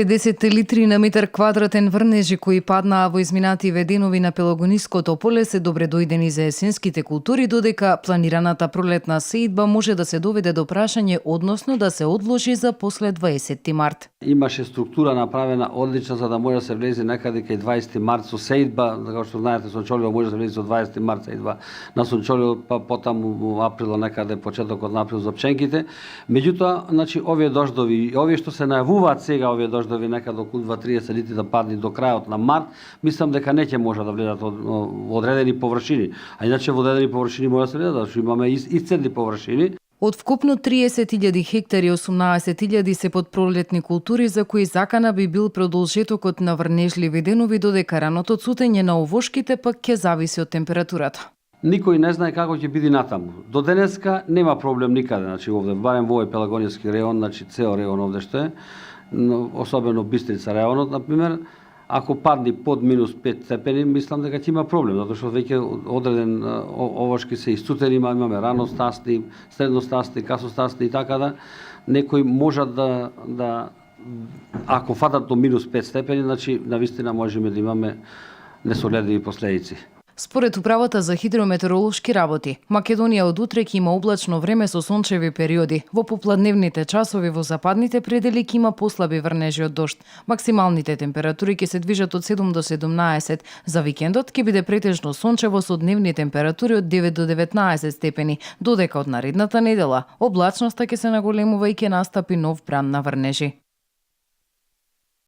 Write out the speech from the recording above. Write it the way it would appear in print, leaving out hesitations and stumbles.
50 литри на метар квадратен врнежи кои паднаа во изминативе денови на Пелагониското поле се добре дојдени за есенските култури, додека планираната пролетна сеидба може да се доведе до прашање, односно да се одложи за после 20 март. Имаше структура направена одлична за да може да се влезе некаде кај 20 март со сеидба, како што знаете, сончоливо може да се влезе со 20 март сеидба на сончоливо, па потаму во април некаде почетокот на април за пченките. Меѓутоа, значи овие дождови, овие што се најавуваат сега, овие дождови некаде околу 2-30 литри да падне до крајот на март, мислам дека не ќе може да влезат во одредени површини. А иначе во одредени површини може да се влезат, зашто имаме исцедни површини. Од вкупно 30.000 хектари, 18.000 се под пролетни култури за кои закана би бил продолжетокот на врнежливи денови, додека раното цутење на овошките пак ќе зависи од температурата. Никој не знае како ќе биде натаму. До денеска нема проблем никаде, значи овде, барем во овој Пелагониски реон, значи цел реон овде што е, особено Бистрица реонот, например, ако падне под минус 5 степени, мислам дека ќе има проблем, затоа што веќе одреден овошки се исцутени, имаме раностасни, средностасни, касостасни и така да некои можат да ако фатат до минус 5 степени, значи навистина можеме да имаме несоледливи последици. Според Управата за хидрометеоролошки работи, Македонија од утре ќе има облачно време со сончеви периоди. Во попладневните часови во западните предели ќе има послаби врнежи од дожд. Максималните температури ќе се движат од 7 до 17. За викендот ќе биде претежно сончево со дневни температури од 9 до 19 степени, додека од наредната недела облачноста ќе се наголемува и ќе настапи нов бран на врнежи.